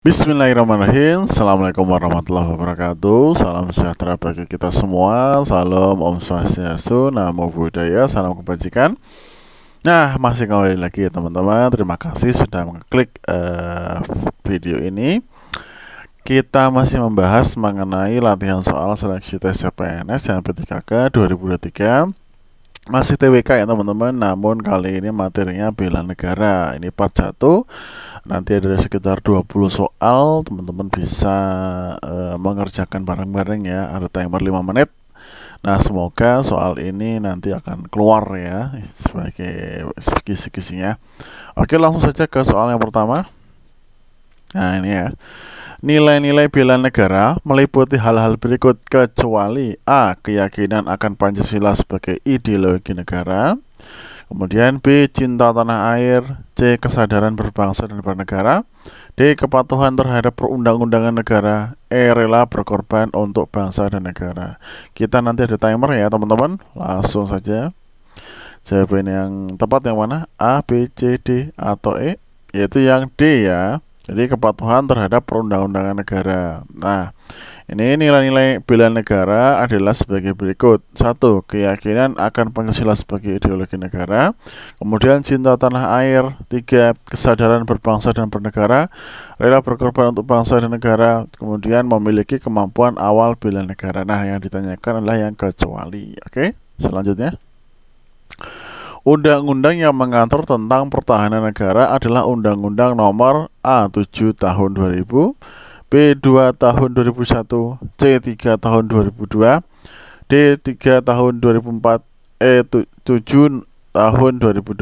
Bismillahirrahmanirrahim. Assalamualaikum warahmatullahi wabarakatuh. Salam sejahtera bagi kita semua. Salam Om Swastiastu, Namo Buddhaya, salam kebajikan. Nah, masih kembali lagi ya teman-teman. Terima kasih sudah mengklik video ini. Kita masih membahas mengenai latihan soal seleksi tes CPNS yang P3K 2023. Masih TWK ya teman-teman, namun kali ini materinya bela negara. Ini part 1. Nanti ada sekitar 20 soal, teman-teman bisa mengerjakan bareng-bareng ya. Ada timer 5 menit. Nah, semoga soal ini nanti akan keluar ya sebagai kisi-kisinya. Oke, langsung saja ke soal yang pertama. Nah, ini ya. Nilai-nilai bela negara meliputi hal-hal berikut kecuali A. Keyakinan akan Pancasila sebagai ideologi negara. Kemudian B. Cinta tanah air. C. Kesadaran berbangsa dan bernegara. D. Kepatuhan terhadap perundang-undangan negara. E. Rela berkorban untuk bangsa dan negara. Kita nanti ada timer ya teman-teman. Langsung saja. Jawaban yang tepat yang mana? A, B, C, D, atau E? Yaitu yang D ya. Jadi kepatuhan terhadap perundang-undangan negara. Nah, ini nilai-nilai bela negara adalah sebagai berikut. 1. Keyakinan akan Pancasila sebagai ideologi negara. Kemudian cinta tanah air. 3. Kesadaran berbangsa dan bernegara. Rela berkorban untuk bangsa dan negara. Kemudian memiliki kemampuan awal bela negara. Nah, yang ditanyakan adalah yang kecuali. Oke, selanjutnya. Undang-undang yang mengatur tentang pertahanan negara adalah Undang-Undang Nomor A7 Tahun 2000, B2 Tahun 2001, C3 Tahun 2002, D3 Tahun 2004, E7 Tahun 2012.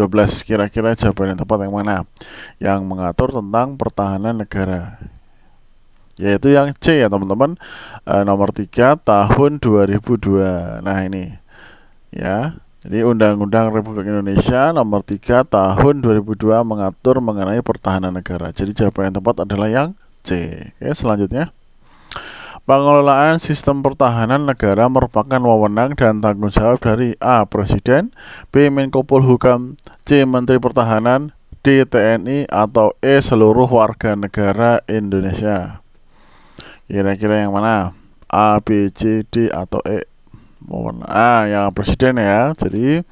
Kira-kira jawaban yang tepat yang mana? Yang mengatur tentang pertahanan negara, yaitu yang C ya teman-teman. Nomor 3 Tahun 2002. Nah ini ya. Jadi Undang-Undang Republik Indonesia Nomor 3 Tahun 2002 mengatur mengenai pertahanan negara. Jadi jawaban yang tepat adalah yang C. Oke, selanjutnya. Pengelolaan sistem pertahanan negara merupakan wewenang dan tanggung jawab dari A. Presiden, B. Menko Polhukam, C. Menteri Pertahanan, D. TNI, atau E. seluruh warga negara Indonesia. Kira-kira yang mana? A, B, C, D, atau E? Yang presiden ya. Jadi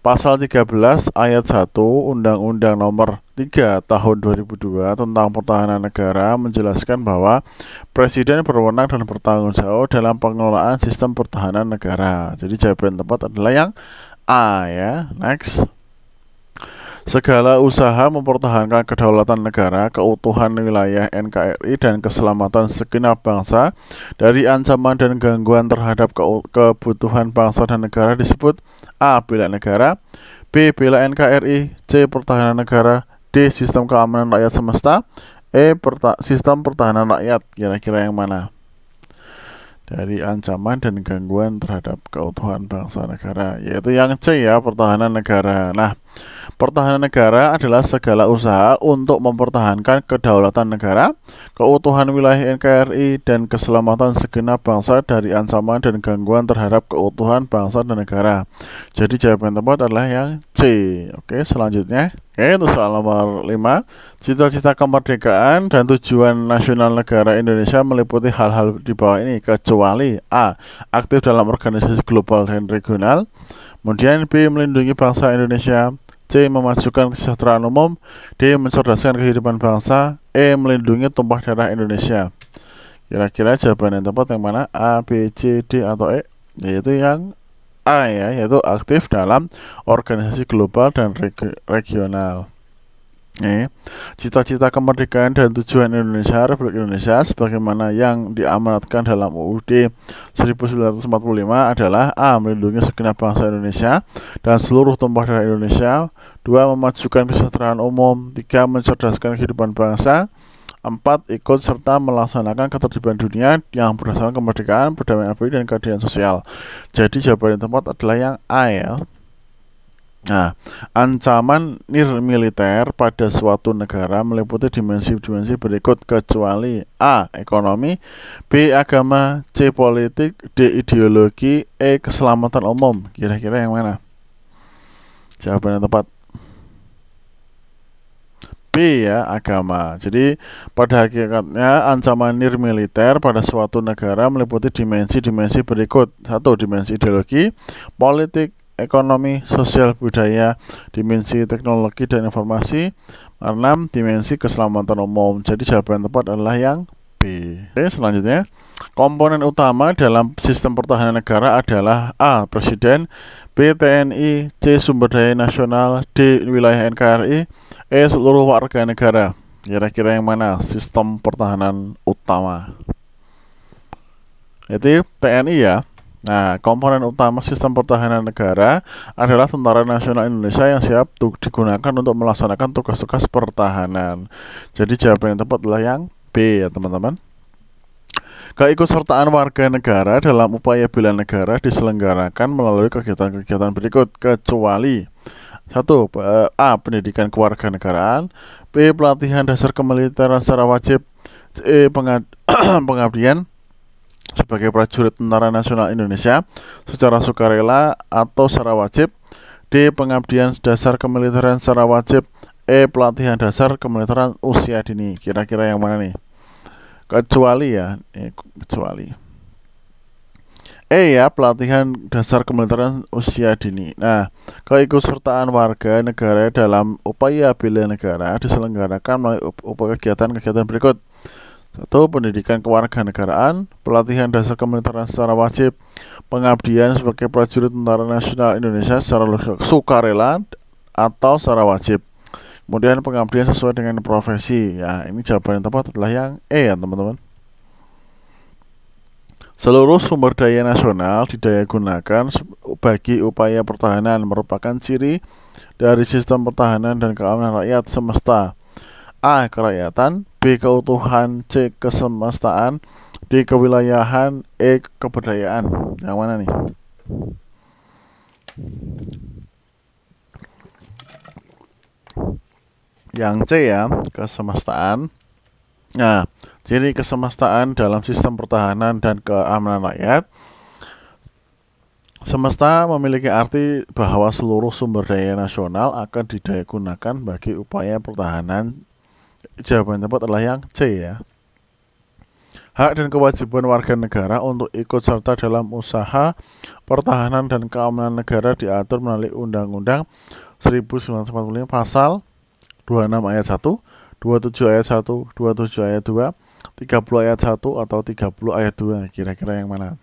pasal 13 ayat 1 Undang-Undang Nomor 3 Tahun 2002 tentang pertahanan negara menjelaskan bahwa presiden berwenang dan bertanggung jawab dalam pengelolaan sistem pertahanan negara. Jadi jawaban tepat adalah yang A ya. Next. Segala usaha mempertahankan kedaulatan negara, keutuhan wilayah NKRI, dan keselamatan segenap bangsa dari ancaman dan gangguan terhadap kebutuhan bangsa dan negara disebut A. Bela negara, B. Bela NKRI, C. Pertahanan negara, D. Sistem keamanan rakyat semesta, E. Sistem pertahanan rakyat. Kira-kira yang mana? Dari ancaman dan gangguan terhadap keutuhan bangsa negara, yaitu yang C ya, pertahanan negara. Nah, pertahanan negara adalah segala usaha untuk mempertahankan kedaulatan negara, keutuhan wilayah NKRI, dan keselamatan segenap bangsa dari ancaman dan gangguan terhadap keutuhan bangsa dan negara. Jadi jawaban tepat adalah yang C. Oke, selanjutnya. Oke, itu soal nomor 5. Cita-cita kemerdekaan dan tujuan nasional negara Indonesia meliputi hal-hal di bawah ini kecuali A. Aktif dalam organisasi global dan regional. Kemudian B. Melindungi bangsa Indonesia. C. Memajukan kesejahteraan umum. D. Mencerdaskan kehidupan bangsa. E. Melindungi tumpah darah Indonesia. Kira-kira jawaban yang tepat yang mana? A, B, C, D, atau E? Yaitu yang A ya, yaitu aktif dalam organisasi global dan regional. Cita-cita kemerdekaan dan tujuan Indonesia Republik Indonesia sebagaimana yang diamanatkan dalam UUD 1945 adalah A. Melindungi segenap bangsa Indonesia dan seluruh tumpah darah Indonesia. 2. Memajukan kesejahteraan umum. 3. Mencerdaskan kehidupan bangsa. 4. Ikut serta melaksanakan ketertiban dunia yang berdasarkan kemerdekaan, perdamaian abadi, dan keadilan sosial. Jadi jawaban yang tepat adalah yang A ya. Nah, ancaman militer pada suatu negara meliputi dimensi-dimensi berikut kecuali A. Ekonomi, B. Agama, C. Politik, D. Ideologi, E. Keselamatan umum. Kira-kira yang mana? Jawaban yang tepat B ya, agama. Jadi pada hakikatnya ancaman nirmiliter pada suatu negara meliputi dimensi-dimensi berikut. 1. Dimensi ideologi, politik, ekonomi, sosial, budaya, dimensi teknologi dan informasi. 6. Dimensi keselamatan umum. Jadi jawaban tepat adalah yang B. Oke, selanjutnya, komponen utama dalam sistem pertahanan negara adalah A. Presiden, B. TNI, C. Sumber daya nasional, D. Wilayah NKRI, seluruh warga negara. Kira-kira yang mana sistem pertahanan utama? Jadi TNI ya. Nah, komponen utama sistem pertahanan negara adalah Tentara Nasional Indonesia yang siap digunakan untuk melaksanakan tugas-tugas pertahanan. Jadi jawaban yang tepat adalah yang B ya teman-teman. Keikutsertaan warga negara dalam upaya bela negara diselenggarakan melalui kegiatan-kegiatan berikut, kecuali 1. A. Pendidikan kewarganegaraan, B. Pelatihan dasar kemiliteran secara wajib, C. Pengabdian sebagai prajurit Tentara Nasional Indonesia secara sukarela atau secara wajib, D. Pengabdian dasar kemiliteran secara wajib, E. Pelatihan dasar kemiliteran usia dini. Kira-kira yang mana nih? Kecuali ya, kecuali E ya, pelatihan dasar kemiliteran usia dini. Nah, keikutsertaan warga negara dalam upaya bela negara diselenggarakan melalui kegiatan-kegiatan berikut. 1. Pendidikan kewarganegaraan, pelatihan dasar kemiliteran secara wajib, pengabdian sebagai prajurit Tentara Nasional Indonesia secara sukarela atau secara wajib. Kemudian pengabdian sesuai dengan profesi. Ya, ini jawaban yang tepat adalah yang E ya teman-teman. Seluruh sumber daya nasional didayagunakan bagi upaya pertahanan merupakan ciri dari sistem pertahanan dan keamanan rakyat semesta. A. Kerakyatan, B. Keutuhan, C. Kesemestaan, D. Kewilayahan, E. Kebudayaan. Yang mana nih? Yang C ya, kesemestaan. Nah, ciri kesemestaan dalam sistem pertahanan dan keamanan rakyat. Semesta memiliki arti bahwa seluruh sumber daya nasional akan didayagunakan bagi upaya pertahanan. Jawaban tepat adalah yang C ya. Hak dan kewajiban warga negara untuk ikut serta dalam usaha pertahanan dan keamanan negara diatur melalui Undang-Undang 1945 Pasal 26 ayat 1, 27 ayat 1, 27 ayat 2, 30 ayat 1 atau 30 ayat 2. Kira-kira yang mana?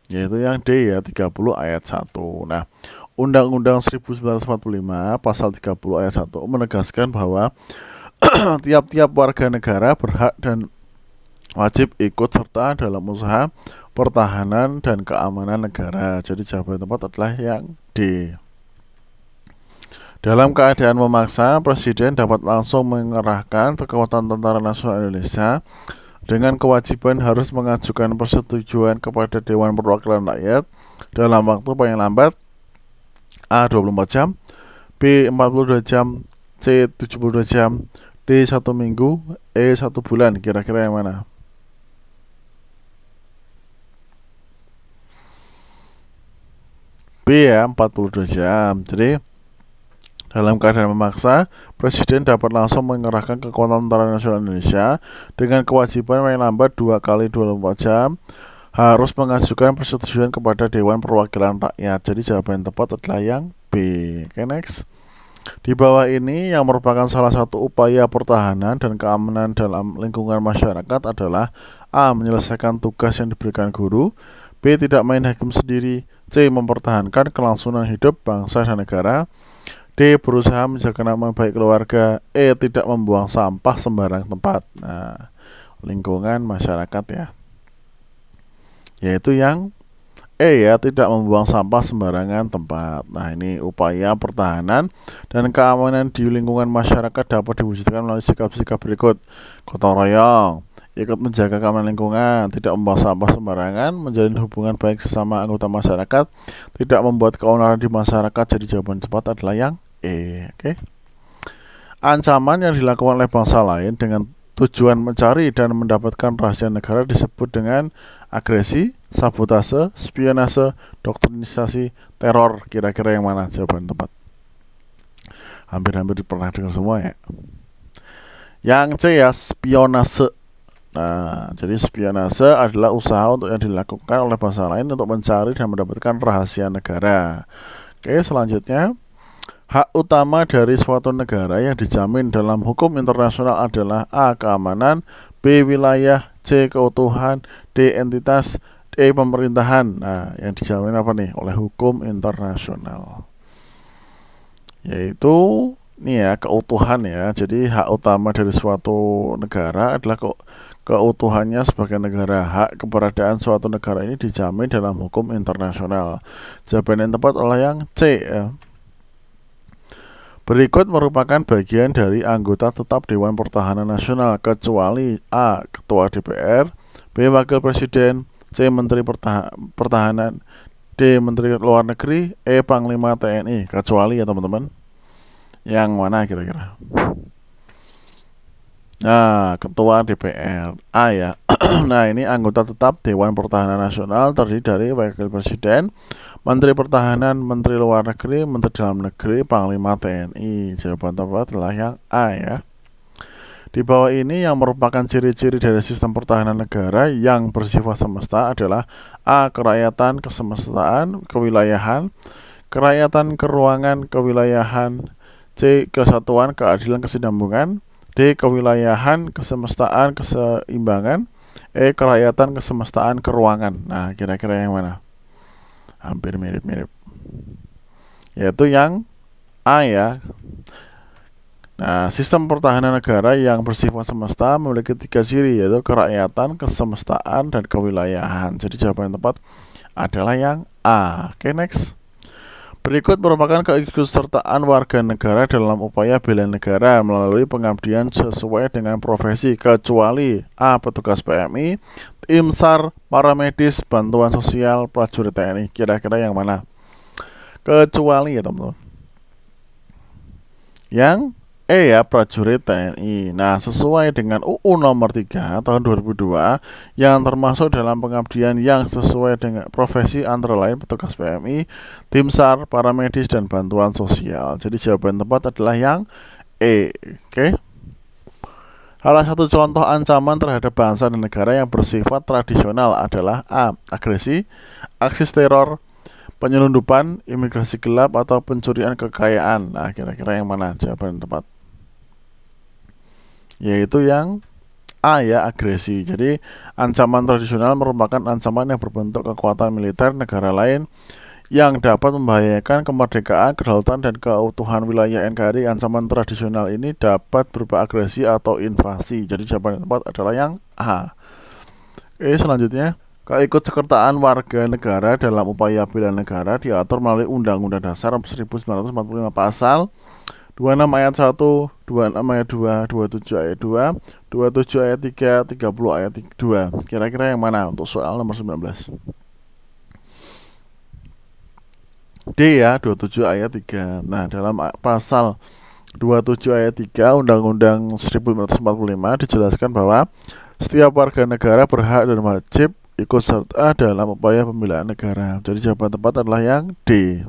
Yaitu yang D ya, 30 ayat 1. Nah, Undang-Undang 1945 Pasal 30 ayat 1 menegaskan bahwa tiap-tiap warga negara berhak dan wajib ikut serta dalam usaha pertahanan dan keamanan negara. Jadi jawaban tepat adalah yang D. Dalam keadaan memaksa, Presiden dapat langsung mengerahkan kekuatan Tentara Nasional Indonesia dengan kewajiban harus mengajukan persetujuan kepada Dewan Perwakilan Rakyat dalam waktu paling lambat A. 24 jam, B. 42 jam, C. 72 jam, D. 1 minggu, E. 1 bulan. Kira-kira yang mana? B ya, 42 jam. Jadi dalam keadaan memaksa, Presiden dapat langsung mengerahkan kekuatan Tentara Nasional Indonesia dengan kewajiban paling lambat 2 kali 24 jam harus mengajukan persetujuan kepada Dewan Perwakilan Rakyat. Jadi jawaban yang tepat adalah yang B. Oke, next. Di bawah ini yang merupakan salah satu upaya pertahanan dan keamanan dalam lingkungan masyarakat adalah A. Menyelesaikan tugas yang diberikan guru, B. Tidak main hakim sendiri, C. Mempertahankan kelangsungan hidup bangsa dan negara, D. Berusaha menjaga nama baik keluarga, E. Tidak membuang sampah sembarang tempat. Nah, lingkungan masyarakat ya, yaitu yang E ya, tidak membuang sampah sembarangan tempat. Nah, ini upaya pertahanan dan keamanan di lingkungan masyarakat dapat diwujudkan melalui sikap-sikap berikut: gotong royong, ikut menjaga keamanan lingkungan, tidak membuang sampah sembarangan, menjalin hubungan baik sesama anggota masyarakat, tidak membuat keonaran di masyarakat. Jadi jawaban cepat adalah yang E. Oke. Ancaman yang dilakukan oleh bangsa lain dengan tujuan mencari dan mendapatkan rahasia negara disebut dengan agresi, sabotase, spionase, doktrinisasi, teror. Kira-kira yang mana jawaban tepat? Hampir-hampir pernah dengar semua ya. Yang C ya, spionase. Nah, jadi spionase adalah usaha untuk yang dilakukan oleh bangsa lain untuk mencari dan mendapatkan rahasia negara. Oke, selanjutnya, hak utama dari suatu negara yang dijamin dalam hukum internasional adalah A. Keamanan, B. Wilayah, C. Keutuhan, D. Entitas, D. Pemerintahan. Nah, yang dijamin apa nih oleh hukum internasional? Yaitu ini ya, keutuhan ya. Jadi hak utama dari suatu negara adalah keutuhannya sebagai negara. Hak keberadaan suatu negara ini dijamin dalam hukum internasional. Jawaban yang tepat adalah yang C ya. Berikut merupakan bagian dari anggota tetap Dewan Pertahanan Nasional kecuali A. Ketua DPR, B. Wakil Presiden, C. Menteri Pertahanan, D. Menteri Luar Negeri, E. Panglima TNI. Kecuali ya teman-teman. Yang mana kira-kira? Nah, Ketua DPR A ya. Nah, ini anggota tetap Dewan Pertahanan Nasional terdiri dari Wakil Presiden, Menteri Pertahanan, Menteri Luar Negeri, Menteri Dalam Negeri, Panglima TNI. Jawaban tepat adalah yang A ya. Di bawah ini yang merupakan ciri-ciri dari sistem pertahanan negara yang bersifat semesta adalah A. Kerakyatan, kesemestaan, kewilayahan, kerakyatan, keruangan, kewilayahan, C. Kesatuan, keadilan, kesinambungan, D. Kewilayahan, kesemestaan, keseimbangan, E. Kerakyatan, kesemestaan, keruangan. Nah, kira-kira yang mana? Hampir mirip-mirip, yaitu yang A ya. Nah, sistem pertahanan negara yang bersifat semesta memiliki 3 ciri, yaitu kerakyatan, kesemestaan, dan kewilayahan. Jadi jawaban yang tepat adalah yang A. Oke, next. Berikut merupakan keikutsertaan warga negara dalam upaya bela negara melalui pengabdian sesuai dengan profesi kecuali A. Petugas PMI, tim SAR, para medis, bantuan sosial, prajurit TNI. Kira-kira yang mana? Kecuali ya teman-teman. Yang E ya, prajurit TNI. Nah, sesuai dengan UU nomor 3 tahun 2002 yang termasuk dalam pengabdian yang sesuai dengan profesi antara lain petugas PMI, tim SAR, para medis, dan bantuan sosial. Jadi jawaban tepat adalah yang E. Oke. Salah satu contoh ancaman terhadap bangsa dan negara yang bersifat tradisional adalah A. Agresi, aksi teror, penyelundupan, imigrasi gelap, atau pencurian kekayaan. Nah, kira-kira yang mana jawaban yang tepat? Yaitu yang A ya, agresi. Jadi ancaman tradisional merupakan ancaman yang berbentuk kekuatan militer negara lain yang dapat membahayakan kemerdekaan, kedaulatan, dan keutuhan wilayah NKRI. Ancaman tradisional ini dapat berupa agresi atau invasi. Jadi jawaban yang tepat adalah yang A. Oke, selanjutnya, keikutsertaan warga negara dalam upaya bela negara diatur melalui Undang-Undang Dasar 1945 pasal 26 ayat 1, 26 ayat 2, 27 ayat 2, 27 ayat 3, 30 ayat 2. Kira-kira yang mana untuk soal nomor 19? D ya, 27 ayat 3. Nah, dalam pasal 27 ayat 3 Undang-Undang 1945 dijelaskan bahwa setiap warga negara berhak dan wajib ikut serta dalam upaya pembelaan negara. Jadi jawaban tepat adalah yang D.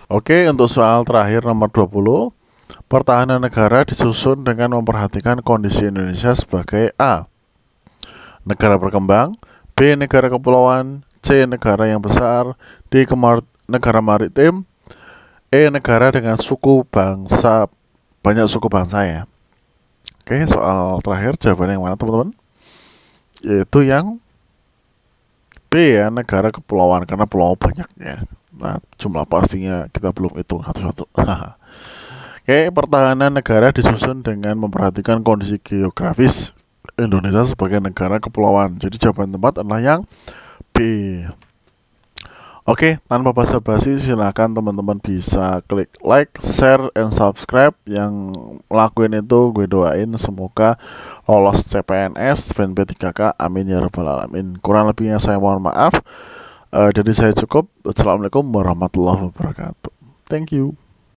Oke, untuk soal terakhir nomor 20, pertahanan negara disusun dengan memperhatikan kondisi Indonesia sebagai A. Negara berkembang, B. Negara kepulauan, C. Negara yang besar, D. Negara maritim, E. Negara dengan suku bangsa, banyak suku bangsa ya. Oke, soal terakhir jawaban yang mana teman-teman? Yaitu yang B ya, negara kepulauan, karena pulau banyak ya. Nah, jumlah pastinya kita belum hitung satu-satu. Oke, pertahanan negara disusun dengan memperhatikan kondisi geografis Indonesia sebagai negara kepulauan. Jadi jawaban tepat adalah yang B. Oke, tanpa basa-basi silahkan teman-teman bisa klik like, share, and subscribe. Yang lakuin itu gue doain semoga lolos CPNS, PNP3K, amin ya rabbal alamin. Kurang lebihnya saya mohon maaf. Jadi saya cukup. Assalamualaikum warahmatullahi wabarakatuh. Thank you.